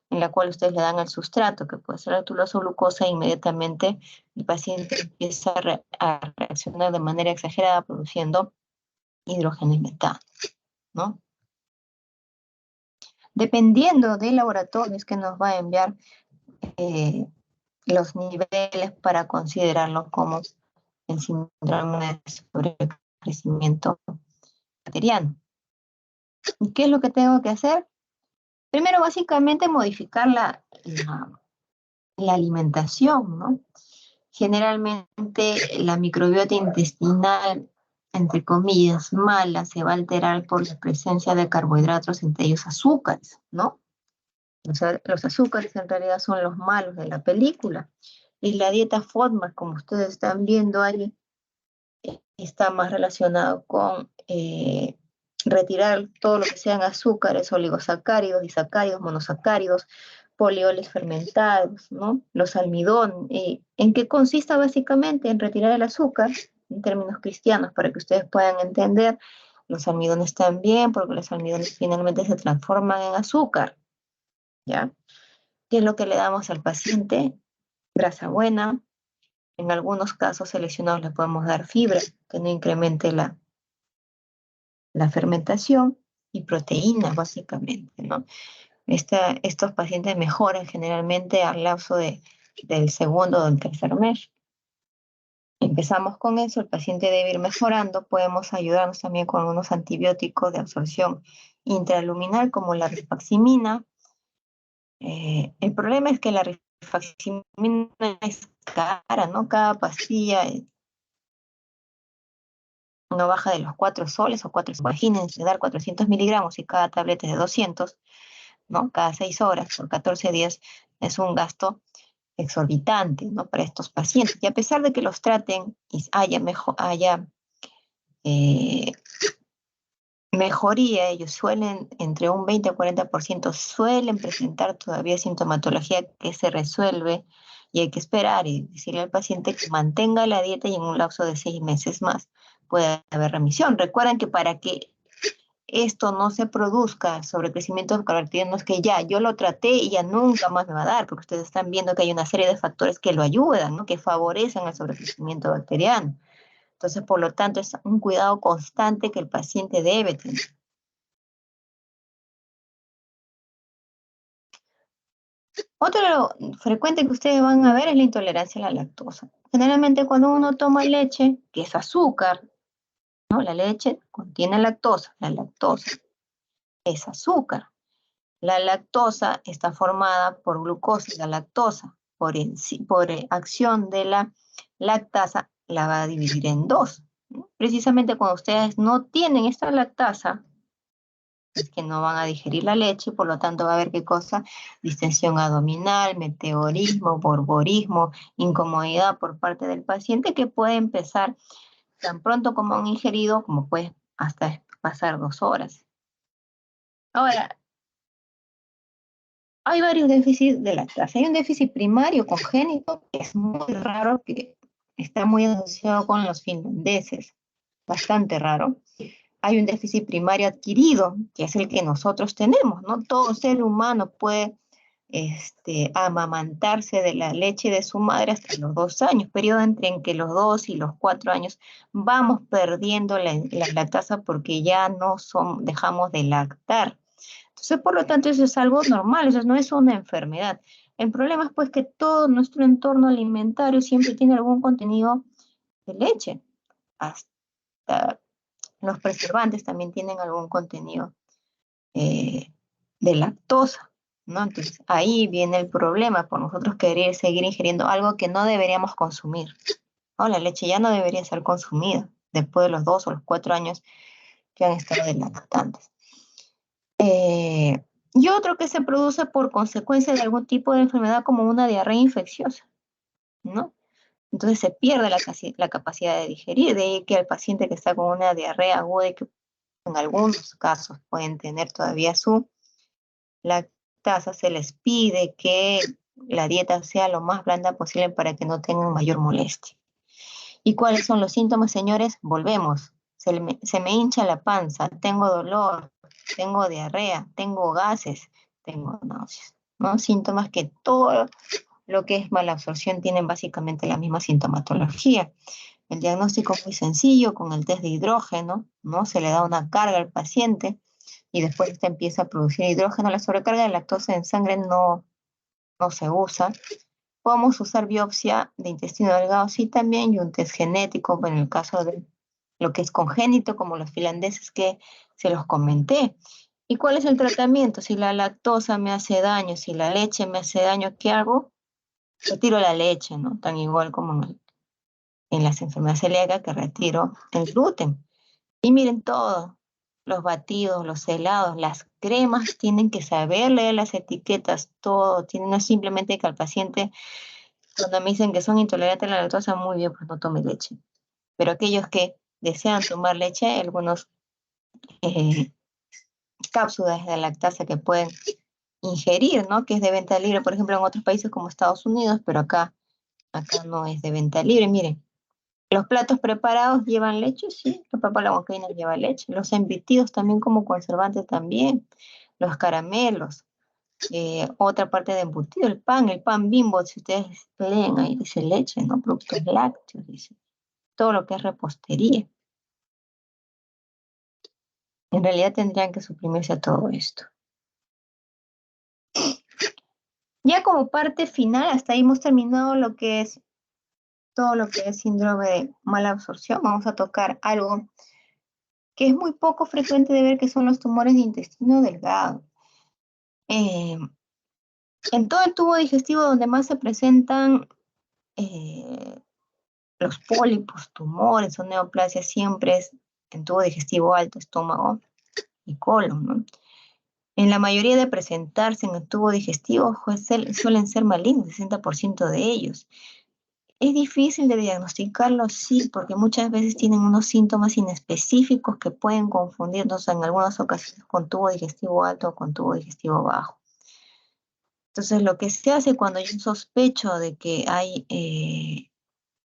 en la cual ustedes le dan el sustrato, que puede ser lactulosa o glucosa, e inmediatamente el paciente empieza a reaccionar de manera exagerada, produciendo hidrógeno y metano, ¿no? Dependiendo del laboratorio es que nos va a enviar los niveles para considerarlo como el síndrome de sobrecrecimiento bacteriano. ¿Y qué es lo que tengo que hacer? Primero, básicamente, modificar la alimentación, ¿no? Generalmente la microbiota intestinal, entre comillas, mala, se va a alterar por la presencia de carbohidratos, entre ellos azúcares, ¿no? O sea, los azúcares en realidad son los malos de la película. Y la dieta FODMAP, como ustedes están viendo ahí, está más relacionado con retirar todo lo que sean azúcares, oligosacáridos, disacáridos, monosacáridos, polioles fermentados, ¿no? Los almidón. ¿En qué consiste básicamente? En retirar el azúcar, en términos cristianos, para que ustedes puedan entender. Los almidones también, porque los almidones finalmente se transforman en azúcar, ¿ya? ¿Qué es lo que le damos al paciente? Grasa buena. En algunos casos seleccionados le podemos dar fibra, que no incremente la fermentación, y proteínas, básicamente, ¿no? Estos pacientes mejoran generalmente al lapso del segundo o del tercer mes. Empezamos con eso, el paciente debe ir mejorando, podemos ayudarnos también con algunos antibióticos de absorción intraluminal, como la rifaximina. El problema es que la rifaximina es cara, ¿no? Cada pastilla no baja de los 4 soles o 4. Imagínense dar 400 miligramos y cada tableta es de 200, ¿no? Cada 6 horas por 14 días es un gasto exorbitante, ¿no? Para estos pacientes. Y a pesar de que los traten y haya mejoría, ellos suelen, entre un 20 a 40%, suelen presentar todavía sintomatología que se resuelve, y hay que esperar y decirle al paciente que mantenga la dieta, y en un lapso de 6 meses más puede haber remisión. Recuerden que para que esto no se produzca, sobrecrecimiento bacteriano, es que ya yo lo traté y ya nunca más me va a dar, porque ustedes están viendo que hay una serie de factores que lo ayudan, ¿no? Que favorecen el sobrecrecimiento bacteriano. Entonces, por lo tanto, es un cuidado constante que el paciente debe tener. Otro frecuente que ustedes van a ver es la intolerancia a la lactosa. Generalmente cuando uno toma leche, que es azúcar, ¿no? La leche contiene lactosa, la lactosa es azúcar. La lactosa está formada por glucosa, y la lactosa, por acción de la lactasa, la va a dividir en dos, ¿no? Precisamente cuando ustedes no tienen esta lactasa, es que no van a digerir la leche, por lo tanto va a haber qué cosa: distensión abdominal, meteorismo, borborismo, incomodidad por parte del paciente, que puede empezar tan pronto como han ingerido, como puede hasta pasar 2 horas. Ahora, hay varios déficits de lactasa. Hay un déficit primario congénito, que es muy raro, que está muy asociado con los finlandeses, bastante raro. Hay un déficit primario adquirido, que es el que nosotros tenemos, ¿no? Todo ser humano puede amamantarse de la leche de su madre hasta los 2 años, periodo entre en que los 2 y los 4 años vamos perdiendo la lactasa, porque ya dejamos de lactar. Entonces, por lo tanto, eso es algo normal, eso no es una enfermedad. El problema es pues que todo nuestro entorno alimentario siempre tiene algún contenido de leche. Hasta los preservantes también tienen algún contenido de lactosa, ¿no? Entonces, ahí viene el problema por nosotros querer seguir ingiriendo algo que no deberíamos consumir, ¿no? La leche ya no debería ser consumida después de los 2 o los 4 años que han estado de lactantes. Y otro que se produce por consecuencia de algún tipo de enfermedad, como una diarrea infecciosa, ¿no? Entonces se pierde la capacidad de digerir, de ahí que el paciente que está con una diarrea aguda, y que en algunos casos pueden tener todavía su lactancia, lactasa, se les pide que la dieta sea lo más blanda posible para que no tengan mayor molestia. ¿Y cuáles son los síntomas, señores? Volvemos. Se me hincha la panza, tengo dolor, tengo diarrea, tengo gases, tengo náuseas, ¿no? Síntomas que todo lo que es malabsorción tienen básicamente la misma sintomatología. El diagnóstico es muy sencillo, con el test de hidrógeno, ¿no? Se le da una carga al paciente y después este empieza a producir hidrógeno. La sobrecarga de lactosa en sangre no se usa. Podemos usar biopsia de intestino delgado, sí también, y un test genético, en el caso de lo que es congénito, como los finlandeses que se los comenté. ¿Y cuál es el tratamiento? Si la lactosa me hace daño, si la leche me hace daño, ¿qué hago? Retiro la leche, ¿no? Tan igual como en las enfermedades celíacas que retiro el gluten. Y miren todo, los batidos, los helados, las cremas, tienen que saber leer las etiquetas, todo, no es simplemente que al paciente, cuando me dicen que son intolerantes a la lactosa, muy bien, pues no tome leche. Pero aquellos que desean tomar leche, algunos cápsulas de lactasa que pueden ingerir, ¿no? Que es de venta libre, por ejemplo, en otros países como Estados Unidos, pero acá no es de venta libre. Miren, los platos preparados llevan leche, sí, la papa a la huancaína lleva leche, los embutidos también como conservantes también, los caramelos, otra parte de embutido, el pan Bimbo, si ustedes leen ahí dice leche, ¿no? Productos lácteos, dice, todo lo que es repostería. En realidad tendrían que suprimirse a todo esto. Ya como parte final, hasta ahí hemos terminado lo que es todo lo que es síndrome de mala absorción. Vamos a tocar algo que es muy poco frecuente de ver, que son los tumores de intestino delgado. En todo el tubo digestivo donde más se presentan los pólipos, tumores o neoplasias, siempre es en tubo digestivo alto, estómago y colon, ¿no? En la mayoría de presentarse en el tubo digestivo suelen ser malignos, 60% de ellos. ¿Es difícil de diagnosticarlo? Sí, porque muchas veces tienen unos síntomas inespecíficos que pueden confundirnos en algunas ocasiones con tubo digestivo alto o con tubo digestivo bajo. Entonces, lo que se hace cuando yo sospecho de que hay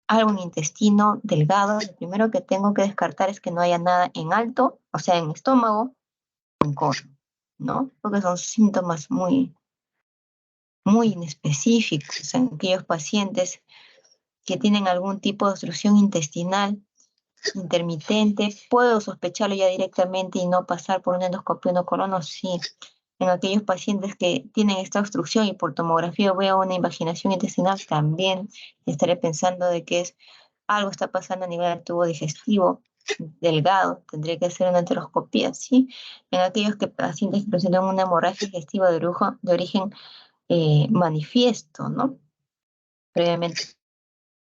algo en intestino delgado, lo primero que tengo que descartar es que no haya nada en alto, o sea, en estómago o en colon, ¿no? Porque son síntomas muy inespecíficos en aquellos pacientes que tienen algún tipo de obstrucción intestinal intermitente. ¿Puedo sospecharlo ya directamente y no pasar por una endoscopia o colono? Sí. En aquellos pacientes que tienen esta obstrucción y por tomografía veo una invaginación intestinal, también estaré pensando de que algo está pasando a nivel del tubo digestivo delgado, tendría que hacer una enteroscopía, ¿sí? En aquellos pacientes que presentan una hemorragia digestiva de origen manifiesto, ¿no? Previamente,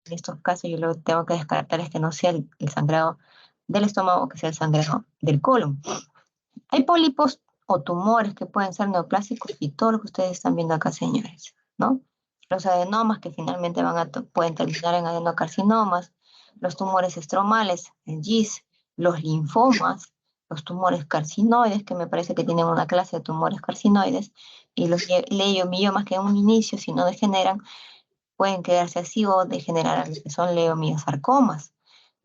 en estos casos yo lo que tengo que descartar es que no sea el sangrado del estómago, que sea el sangrado del colon. Hay pólipos o tumores que pueden ser neoplásicos y todo lo que ustedes están viendo acá, señores, ¿no? Los adenomas que finalmente pueden terminar en adenocarcinomas, los tumores estromales, el GIS, los linfomas, los tumores carcinoides, que me parece que tienen una clase de tumores carcinoides, y los leiomiomas que en un inicio, si no degeneran, pueden quedarse así o degenerar a lo que son leomiosarcomas.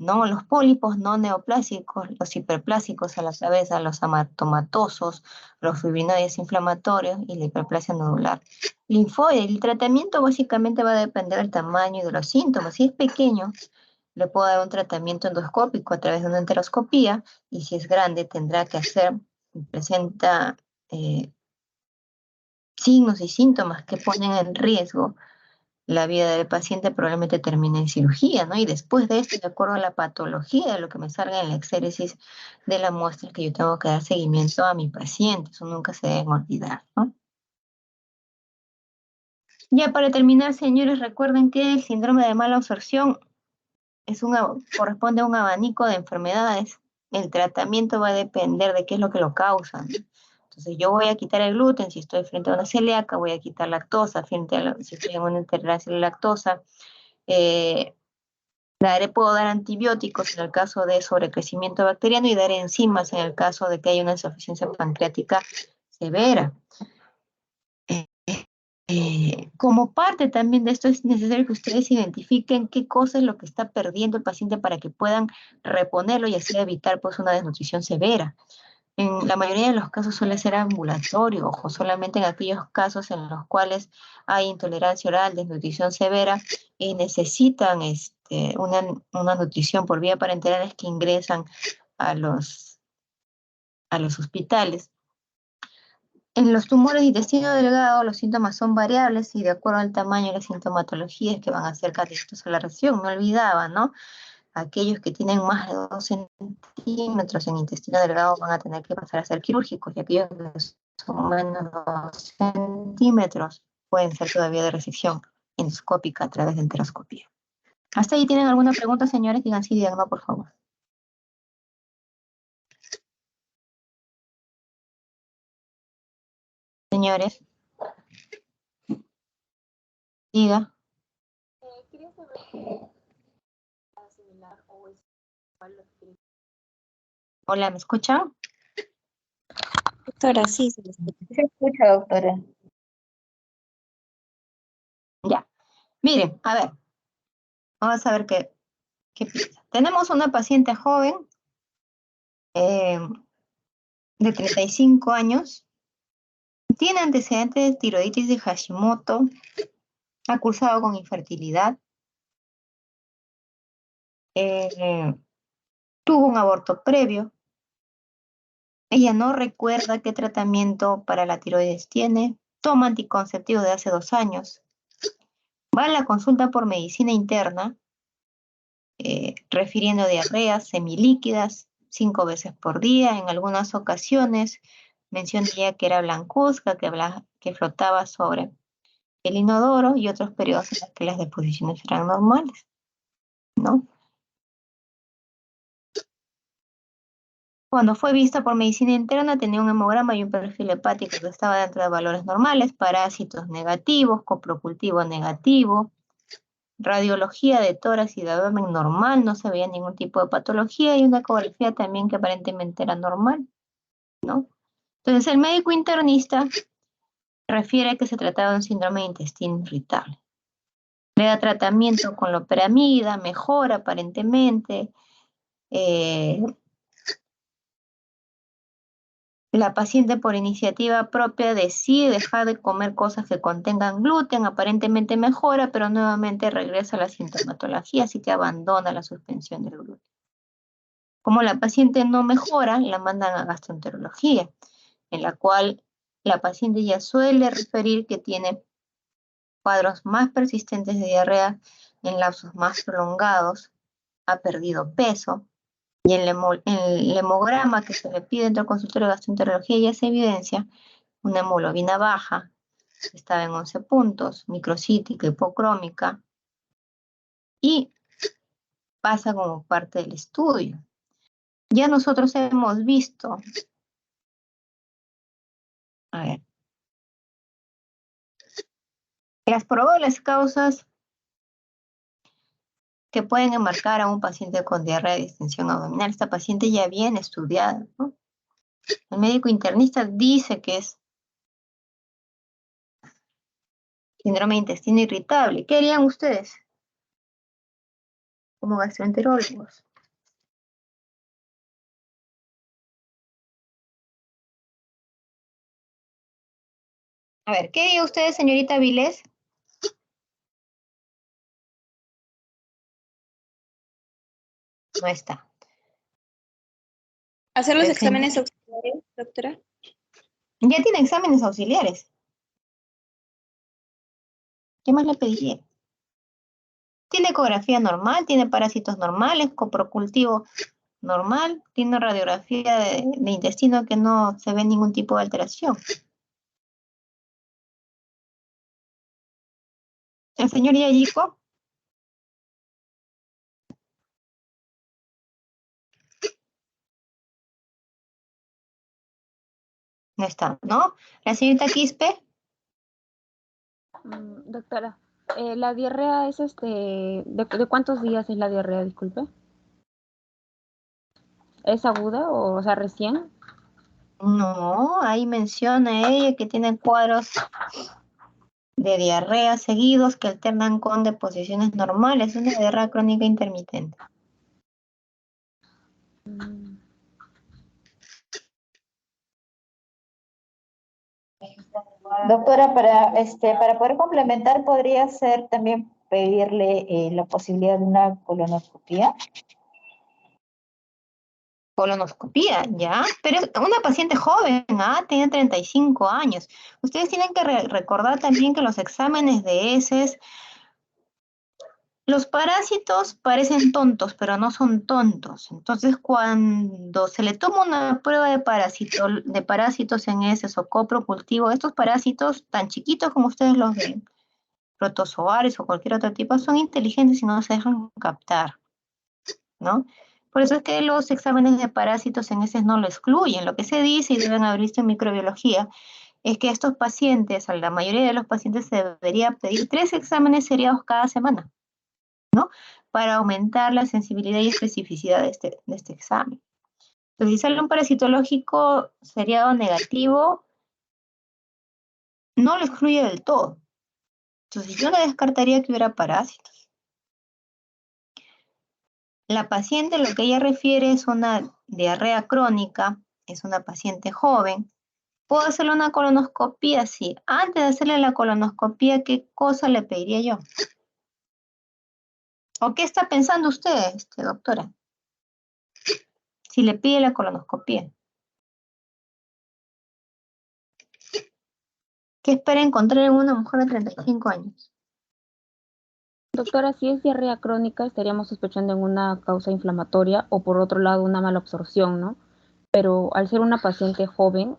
¿No? Los pólipos no neoplásicos, los hiperplásicos a la cabeza, los amatomatosos, los fibrinoides inflamatorios y la hiperplasia nodular. Linfoide, el tratamiento básicamente va a depender del tamaño y de los síntomas. Si es pequeño, le puedo dar un tratamiento endoscópico a través de una enteroscopía, y si es grande tendrá que presenta signos y síntomas que ponen en riesgo la vida del paciente, probablemente termine en cirugía, ¿no? Y después de esto, de acuerdo a la patología de lo que me salga en la exéresis de la muestra, que yo tengo que dar seguimiento a mi paciente. Eso nunca se deben olvidar, ¿no? Ya para terminar, señores, recuerden que el síndrome de mala absorción corresponde a un abanico de enfermedades. El tratamiento va a depender de qué es lo que lo causa, ¿no? Entonces yo voy a quitar el gluten si estoy frente a una celíaca, voy a quitar lactosa si estoy en una intolerancia a la lactosa. Puedo dar antibióticos en el caso de sobrecrecimiento bacteriano y dar enzimas en el caso de que haya una insuficiencia pancreática severa. Como parte también de esto es necesario que ustedes identifiquen qué cosa es lo que está perdiendo el paciente para que puedan reponerlo y así evitar pues una desnutrición severa. En la mayoría de los casos suele ser ambulatorio, ojo, solamente en aquellos casos en los cuales hay intolerancia oral, desnutrición severa y necesitan una nutrición por vía parenteral es que ingresan a los hospitales. En los tumores de intestino delgado, los síntomas son variables y de acuerdo al tamaño de la sintomatología es que van a ser candidatos a la reacción. Me olvidaba, ¿no? Aquellos que tienen más de 2 centímetros en intestino delgado van a tener que pasar a ser quirúrgicos y aquellos que son menos de 2 centímetros pueden ser todavía de resección endoscópica a través de enteroscopía. ¿Hasta ahí tienen alguna pregunta, señores? Digan sí, digan no, por favor. Señores, diga. Quería saber si es similar o es igual lo que Hola, ¿me escuchan? Doctora, sí, se lo escucha. Se escucha, doctora. Ya. Miren, a ver, vamos a ver qué piensa. Tenemos una paciente joven eh, de 35 años, tiene antecedentes de tiroiditis de Hashimoto, ha cursado con infertilidad, eh, tuvo un aborto previo, ella no recuerda qué tratamiento para la tiroides tiene, toma anticonceptivos de hace 2 años, va a la consulta por medicina interna, refiriendo diarreas semilíquidas 5 veces por día, en algunas ocasiones menciona ya que era blancuzca, que flotaba sobre el inodoro y otros periodos en los que las deposiciones eran normales, ¿no? Cuando fue vista por medicina interna tenía un hemograma y un perfil hepático que estaba dentro de valores normales, parásitos negativos, coprocultivo negativo, radiología de tórax y de abdomen normal, no se veía ningún tipo de patología y una ecografía también que aparentemente era normal, ¿no? Entonces el médico internista refiere que se trataba de un síndrome de intestino irritable. Le da tratamiento con loperamida, mejora aparentemente. La paciente por iniciativa propia decide dejar de comer cosas que contengan gluten, aparentemente mejora, pero nuevamente regresa a la sintomatología, así que abandona la suspensión del gluten. Como la paciente no mejora, la mandan a gastroenterología, en la cual la paciente ya suele referir que tiene cuadros más persistentes de diarrea en lapsos más prolongados, ha perdido peso, y en el hemograma que se le pide dentro del consultorio de gastroenterología ya se evidencia una hemoglobina baja, estaba en 11 puntos, microcítica, hipocrómica, y pasa como parte del estudio. Ya nosotros hemos visto, a ver, las probables causas que pueden enmarcar a un paciente con diarrea de distensión abdominal. Esta paciente ya viene estudiada, ¿no? El médico internista dice que es síndrome de intestino irritable. ¿Qué harían ustedes como gastroenterólogos? A ver, ¿qué haría usted, señorita Vilés? No está. ¿Hacer los El señor exámenes auxiliares, doctora? ya tiene exámenes auxiliares. ¿Qué más le pediría? Tiene ecografía normal, tiene parásitos normales, coprocultivo normal, tiene radiografía de intestino que no se ve ningún tipo de alteración. El señor Yayico no está, ¿no? La señorita Quispe, Doctora, la diarrea es ¿de cuántos días es la diarrea, disculpe? ¿Es aguda o sea, recién? No, ahí menciona ella que tiene cuadros de diarrea seguidos que alternan con deposiciones normales. Es una diarrea crónica intermitente. Doctora, para poder complementar, ¿podría ser también pedirle la posibilidad de una colonoscopia? Colonoscopía, ¿ya? Pero es una paciente joven, ¿ah? Tiene 35 años. Ustedes tienen que recordar también que los exámenes de heces, los parásitos parecen tontos, pero no son tontos. Entonces, cuando se le toma una prueba de parásitos en heces o coprocultivo, estos parásitos tan chiquitos como ustedes los ven, protozoarios o cualquier otro tipo, son inteligentes y no se dejan captar, ¿no? Por eso es que los exámenes de parásitos en heces no lo excluyen. Lo que se dice, y deben haber visto en microbiología, es que a estos pacientes, a la mayoría de los pacientes, se debería pedir 3 exámenes seriados cada semana, ¿no? Para aumentar la sensibilidad y especificidad de este examen. Entonces, si sale un parasitológico seriado negativo, no lo excluye del todo. Entonces, yo no descartaría que hubiera parásitos. La paciente, lo que ella refiere es una diarrea crónica, es una paciente joven. ¿Puedo hacerle una colonoscopía? Sí. Antes de hacerle la colonoscopía, ¿qué cosa le pediría yo? ¿O qué está pensando usted, doctora? Si le pide la colonoscopía. ¿Qué espera encontrar en una mujer de 35 años? Doctora, si es diarrea crónica, estaríamos sospechando en una causa inflamatoria o por otro lado una mala absorción, ¿no? Pero al ser una paciente joven,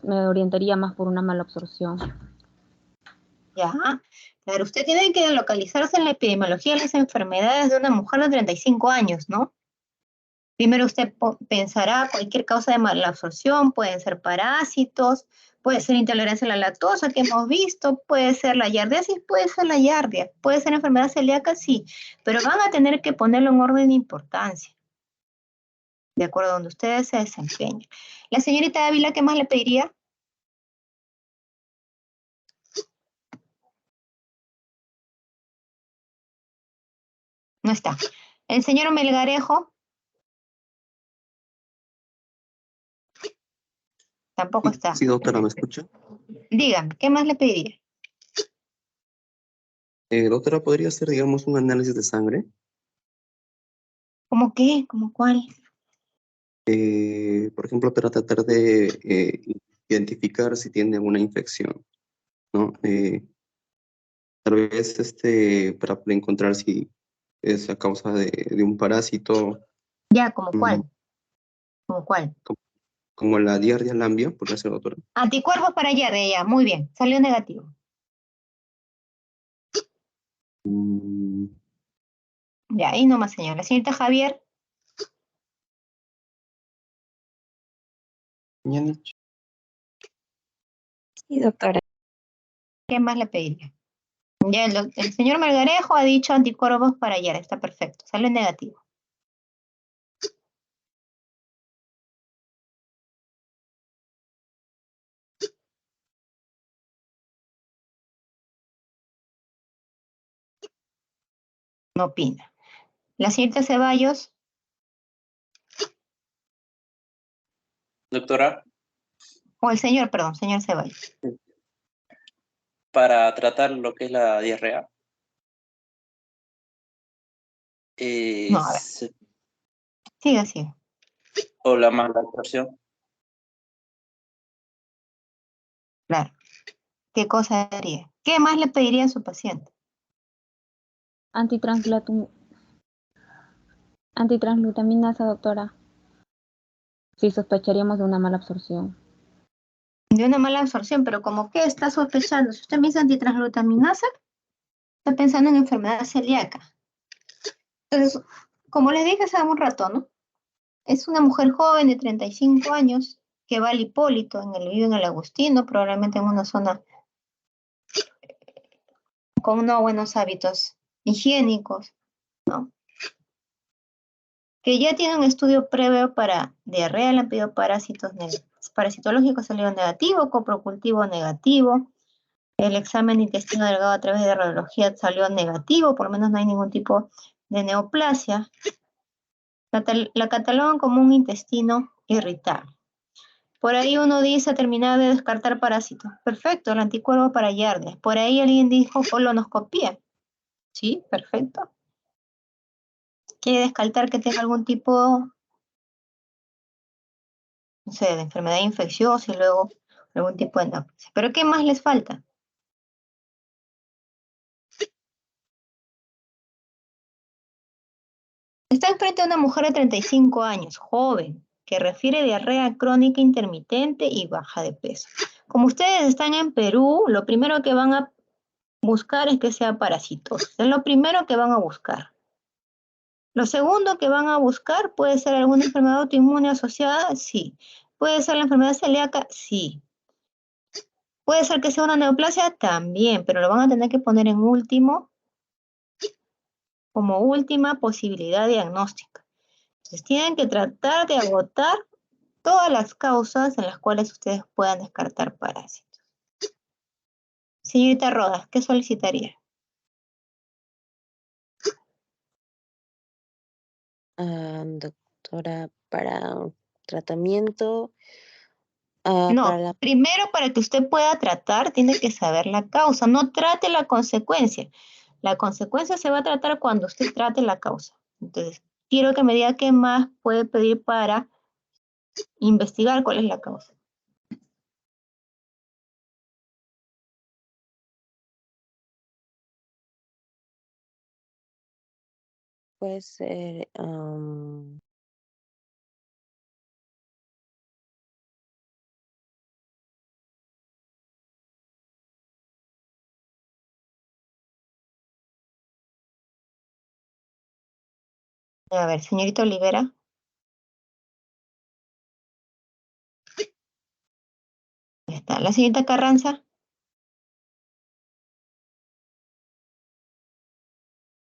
me orientaría más por una mala absorción. Ya, claro, usted tiene que localizarse en la epidemiología de las enfermedades de una mujer de 35 años, ¿no? Primero usted pensará cualquier causa de mala absorción, pueden ser parásitos, puede ser intolerancia a la lactosa que hemos visto, puede ser la yardiasis, puede ser la yardia, puede ser enfermedad celíaca, sí, pero van a tener que ponerlo en orden de importancia, de acuerdo a donde ustedes se desempeñen. La señorita Ávila, ¿qué más le pediría? No está. El señor Melgarejo tampoco está. Sí, doctora, ¿me escucha? Dígame, ¿qué más le pediría? Doctora, ¿podría hacer, digamos, un análisis de sangre? ¿Cómo qué? ¿Cómo cuál? Por ejemplo, para tratar de identificar si tiene una infección, ¿no? Tal vez para encontrar si es a causa de un parásito, Ya, ¿cómo mm, cuál? ¿Cómo cuál? como la Giardia lamblia, podría ser, doctora. Anticuerpos para yardia, muy bien, salió negativo. Mm, Ya, ahí nomás, señora. Señorita Javier, Yanich. Sí, doctora. ¿qué más le pediría? Ya, el señor Melgarejo ha dicho anticuerpos para yardia, está perfecto, salió negativo. No opina. La señorita Ceballos, Doctora, o el señor, perdón, señor Ceballos. para tratar lo que es la diarrea, No, a ver, siga. o la mala absorción, Claro. ¿Qué cosa haría? ¿Qué más le pediría a su paciente? Antitransglutaminasa, doctora. Sí, sospecharíamos de una mala absorción. De una mala absorción, pero ¿cómo qué está sospechando? Si usted me dice antitransglutaminasa, está pensando en enfermedad celíaca. Entonces, como les dije hace un rato, ¿no? Es una mujer joven de 35 años que va al Hipólito, vive en el Agustino, probablemente en una zona con no buenos hábitos higiénicos, ¿no? Que ya tiene un estudio previo para diarrea, le han pedido parásitos parasitológico salió negativo, coprocultivo negativo, el examen de intestino delgado a través de radiología salió negativo, por lo menos no hay ningún tipo de neoplasia. La catalogan como un intestino irritable. Por ahí uno dice terminar de descartar parásitos. Perfecto, el anticuerpo para Yardes. Por ahí alguien dijo colonoscopía. Sí, perfecto. Quiere descartar que tenga algún tipo, no sé, de enfermedad infecciosa y luego algún tipo de neoplasia. ¿Pero qué más les falta? Están frente a una mujer de 35 años, joven, que refiere diarrea crónica intermitente y baja de peso. Como ustedes están en Perú, lo primero que van a buscar es que sea parasitosis. Es lo primero que van a buscar. Lo segundo que van a buscar puede ser alguna enfermedad autoinmune asociada, sí. Puede ser la enfermedad celíaca, sí. Puede ser que sea una neoplasia, también, pero lo van a tener que poner en último, como última posibilidad diagnóstica. Entonces tienen que tratar de agotar todas las causas en las cuales ustedes puedan descartar parásitos. Señorita Rodas, ¿qué solicitaría? Doctora, para tratamiento, para No, la, primero para que usted pueda tratar, tiene que saber la causa. No trate la consecuencia. La consecuencia se va a tratar cuando usted trate la causa. Entonces, quiero que me diga qué más puede pedir para investigar cuál es la causa. puede ser, A ver, señorita Olivera. Ahí está. La señorita Carranza.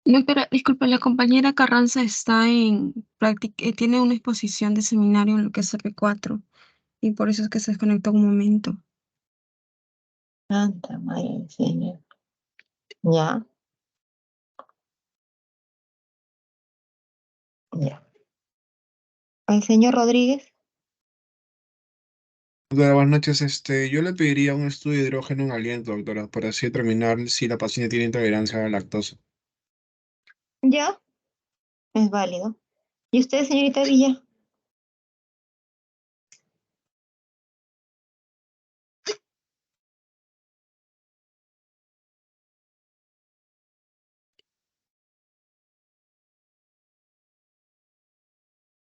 Doctora, disculpa, la compañera Carranza está en práctica, tiene una exposición de seminario en lo que es CP4 y por eso es que se desconectó un momento. Santa María del Señor. Ya, ya. El señor Rodríguez. Doctora, buenas noches. Yo le pediría un estudio de hidrógeno en aliento, doctora, para así determinar si la paciente tiene intolerancia a la lactosa. Ya, es válido. ¿Y usted, señorita Villa?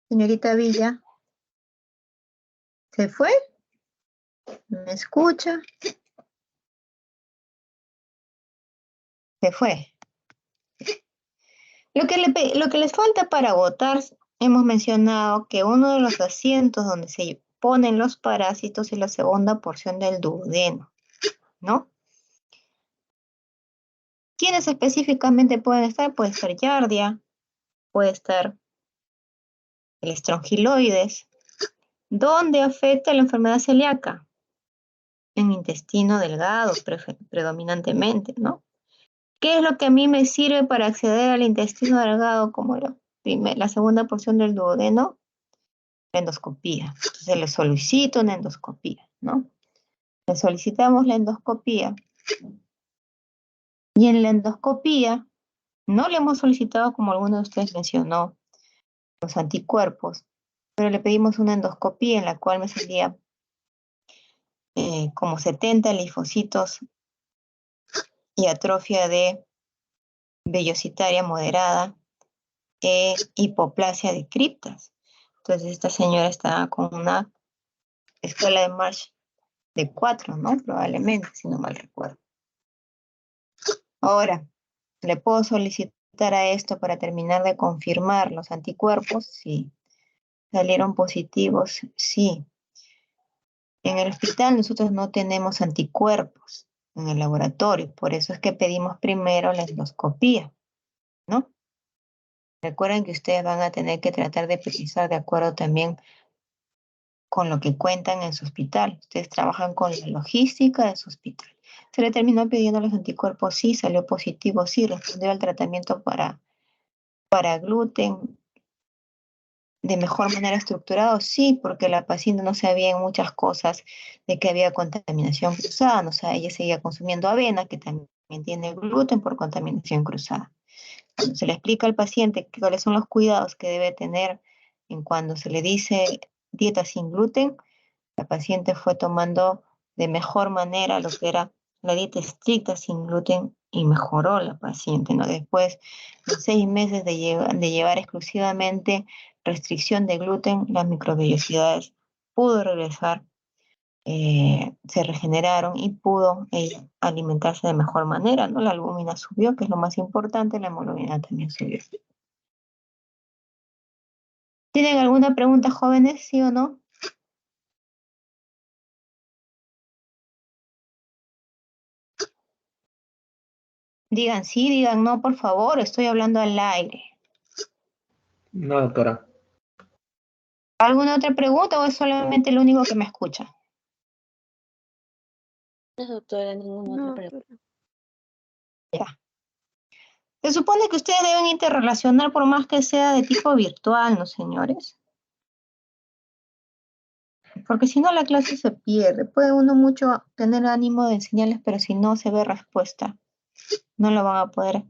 Señorita Villa, ¿se fue? ¿Me escucha? Se fue. Lo que les falta para votar, hemos mencionado que uno de los asientos donde se ponen los parásitos es la segunda porción del duodeno, ¿no? ¿Quiénes específicamente pueden estar? Puede estar Giardia, puede estar el estrongiloides. ¿Dónde afecta la enfermedad celíaca? En intestino delgado, predominantemente, ¿no? ¿Qué es lo que a mí me sirve para acceder al intestino delgado como la segunda porción del duodeno? La endoscopía. Entonces le solicito una endoscopía, ¿no? Le solicitamos la endoscopía. Y en la endoscopía no le hemos solicitado, como alguno de ustedes mencionó, los anticuerpos, pero le pedimos una endoscopía en la cual me salía como 70 linfocitos y atrofia de vellositaria moderada, hipoplasia de criptas. Entonces esta señora está con una escala de Marsh de 4, ¿no? Probablemente, si no mal recuerdo. Ahora, ¿le puedo solicitar a esto para terminar de confirmar los anticuerpos? Sí. ¿Salieron positivos? Sí. En el hospital nosotros no tenemos anticuerpos en el laboratorio, por eso es que pedimos primero la endoscopía, ¿no? Recuerden que ustedes van a tener que tratar de precisar de acuerdo también con lo que cuentan en su hospital. Ustedes trabajan con la logística de su hospital. Se le terminó pidiendo los anticuerpos, sí, salió positivo, sí, respondió al tratamiento para gluten de mejor manera estructurado, sí, porque la paciente no sabía en muchas cosas de que había contaminación cruzada, o sea, ella seguía consumiendo avena, que también tiene gluten por contaminación cruzada. Cuando se le explica al paciente cuáles son los cuidados que debe tener en cuando se le dice dieta sin gluten, la paciente fue tomando de mejor manera lo que era la dieta estricta sin gluten y mejoró la paciente, ¿no? Después de 6 meses de llevar exclusivamente restricción de gluten, las microvellosidades pudo regresar, se regeneraron y pudo alimentarse de mejor manera, ¿no? La albúmina subió, que es lo más importante, la hemoglobina también subió. ¿Tienen alguna pregunta, jóvenes, sí o no? Digan sí, digan no, por favor, estoy hablando al aire. No, doctora. ¿Alguna otra pregunta o es solamente el único que me escucha? No, doctora, ninguna No, otra pregunta. Ya. Se supone que ustedes deben interrelacionar por más que sea de tipo virtual, ¿no, señores? Porque si no la clase se pierde. Puede uno mucho tener ánimo de enseñarles, pero si no se ve respuesta, no lo van a poder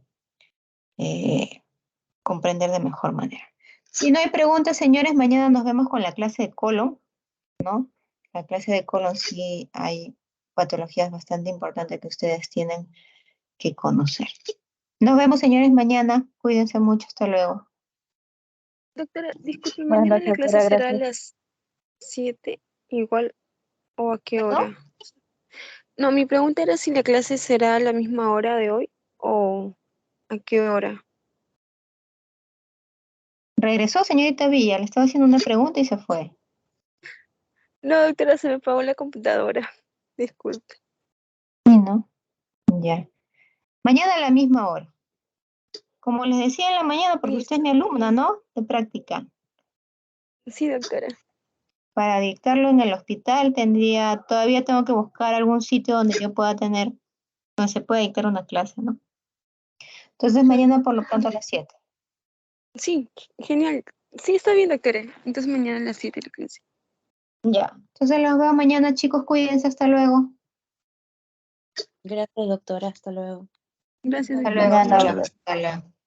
comprender de mejor manera. Si no hay preguntas, señores, mañana nos vemos con la clase de colon, ¿no? La clase de colon sí hay patologías bastante importantes que ustedes tienen que conocer. Nos vemos, señores, mañana. Cuídense mucho. Hasta luego. Doctora, disculpe, Buenas mañana noches, la clase doctora, será a gracias. las 7 igual o a qué ¿No? hora. No, mi pregunta era si la clase será a la misma hora de hoy o a qué hora. Regresó, señorita Villa. Le estaba haciendo una pregunta y se fue. No, doctora, se me apagó la computadora. Disculpe. Sí, ¿no? Ya. Mañana a la misma hora. Como les decía en la mañana, porque usted es mi alumna, ¿no? De práctica. Sí, doctora. Para dictarlo en el hospital todavía tengo que buscar algún sitio donde yo pueda tener, donde se pueda dictar una clase, ¿no? Entonces mañana por lo pronto a las 7. Sí, genial. Sí, está bien, doctora. Entonces mañana a las 7 la clase. Ya. Entonces los veo mañana, chicos. Cuídense. Hasta luego. Gracias, doctora. Hasta luego. Gracias, Hasta doctora. luego. Mañana, Chao. doctora. Hasta luego.